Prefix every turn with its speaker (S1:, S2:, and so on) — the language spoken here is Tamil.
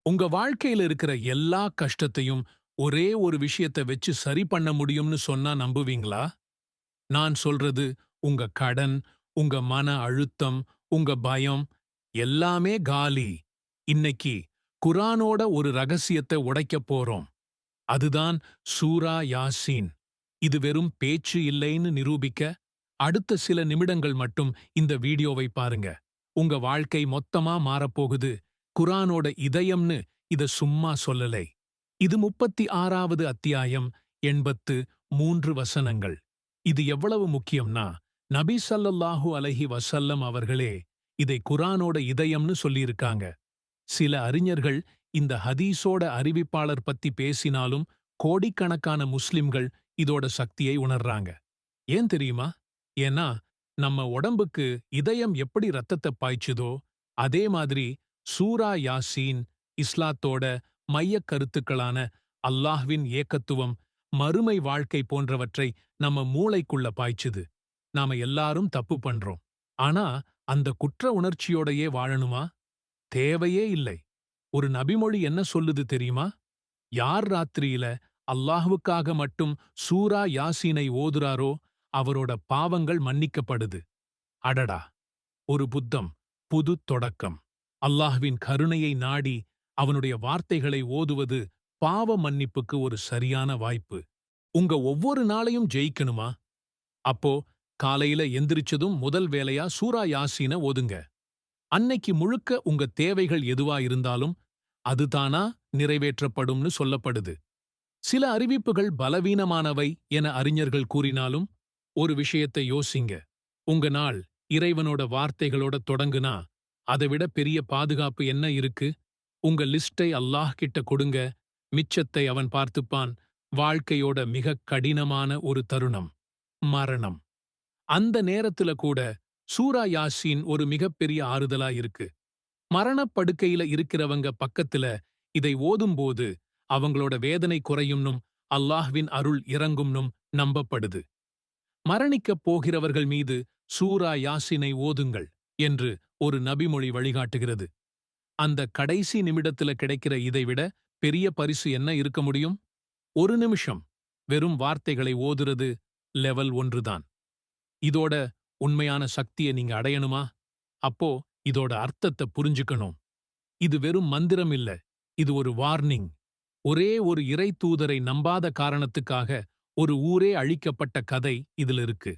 S1: உங்க வாழ்க்கையில இருக்கிற எல்லா கஷ்டத்தையும் ஒரே ஒரு விஷயத்த வச்சு சரி பண்ண முடியும்னு சொன்னா நம்புவீங்களா? நான் சொல்றது உங்க கடன், உங்க மன அழுத்தம், உங்க பயம் எல்லாமே காலி. இன்னைக்கு குர்ஆனோட ஒரு ரகசியத்தை உடைக்கப் போறோம். அதுதான் சூரா யாசீன். இது வெறும் பேச்சு இல்லைன்னு நிரூபிக்க அடுத்த சில நிமிடங்கள் மட்டும் இந்த வீடியோவை பாருங்க. உங்க வாழ்க்கை மொத்தமா மாறப்போகுது. குர்ஆனோட இதயம்னு இத சும்மா சொல்லலை. இது 36வது அத்தியாயம் 83 வசனங்கள். இது எவ்வளவு முக்கியம்னா, நபி ஸல்லல்லாஹு அலைஹி வஸல்லம் அவர்களே இதை குர்ஆனோட இதயம்னு சொல்லியிருக்காங்க. சில அறிஞர்கள் இந்த ஹதீஸோட அறிவிப்பாளர் பத்தி பேசினாலும் கோடிக்கணக்கான முஸ்லிம்கள் இதோட சக்தியை உணர்றாங்க. ஏன் தெரியுமா? ஏன்னா நம்ம உடம்புக்கு இதயம் எப்படி ரத்தத்தை பாய்ச்சுதோ அதே மாதிரி சூரா யாசீன் இஸ்லாத்தோட மையக் கருத்துக்களான அல்லாஹ்வின் ஏகத்துவம், மறுமை வாழ்க்கை போன்றவற்றை நம்ம மூளைக்குள்ள பாய்ச்சுது. நாம எல்லாரும் தப்பு பண்றோம். ஆனா அந்த குற்ற உணர்ச்சியோடையே வாழணுமா? தேவையே இல்லை. ஒரு நபிமொழி என்ன சொல்லுது தெரியுமா? யார் ராத்திரியில அல்லாஹ்வுக்காக மட்டும் சூரா யாசீனை ஓதுறாரோ அவரோட பாவங்கள் மன்னிக்கப்படுது. அடடா! ஒரு புத்தம், புது தொடக்கம். அல்லாஹ்வின் கருணையை நாடி அவனுடைய வார்த்தைகளை ஓதுவது பாவ மன்னிப்புக்கு ஒரு சரியான வாய்ப்பு. உங்க ஒவ்வொரு நாளையும் ஜெயிக்கணுமா? அப்போ காலையில எந்திரிச்சதும் முதல் வேலையா சூரா யாசீன ஓதுங்க. அன்னைக்கு முழுக்க உங்க தேவைகள் எதுவா இருந்தாலும் அதுதானா நிறைவேற்றப்படும்னு சொல்லப்படுது. சில அறிவிப்புகள் பலவீனமானவை என அறிஞர்கள் கூறினாலும் ஒரு விஷயத்தை யோசிங்க. உங்க நாள் இறைவனோட வார்த்தைகளோட தொடங்குனா அதைவிட பெரிய பாதுகாப்பு என்ன இருக்கு? உங்க லிஸ்டை அல்லாஹ் கிட்ட கொடுங்க. மிச்சத்தை அவன் பார்த்துப்பான். வாழ்க்கையோட மிகக் கடினமான ஒரு தருணம், மரணம். அந்த நேரத்துல கூட சூரா யாசீன் ஒரு மிகப்பெரிய ஆறுதலா இருக்கு. மரணப்படுக்கையில இருக்கிறவங்க பக்கத்துல இதை ஓதும்போது அவங்களோட வேதனை குறையும்னும் அல்லாஹ்வின் அருள் இறங்கும்னும் நம்பப்படுது. மரணிக்கப் போகிறவர்கள் மீது சூரா யாசீனை ஓதுங்கள் என்று ஒரு நபிமொழி வழிகாட்டுகிறது. அந்த கடைசி நிமிடத்துல கிடைக்கிற இதைவிட பெரிய பரிசு என்ன இருக்க முடியும்? ஒரு நிமிஷம் வெறும் வார்த்தைகளை ஓதுறது லெவல் 1 தான். இதோட உண்மையான சக்தியை நீங்க அடையணுமா? அப்போ இதோட அர்த்தத்தை புரிஞ்சுக்கணும். இது வெறும் மந்திரம் இல்ல. இது ஒரு வார்னிங். ஒரே ஒரு இறை தூதரை நம்பாத காரணத்துக்காக ஒரு ஊரே அழிக்கப்பட்ட கதை இதுல இருக்கு.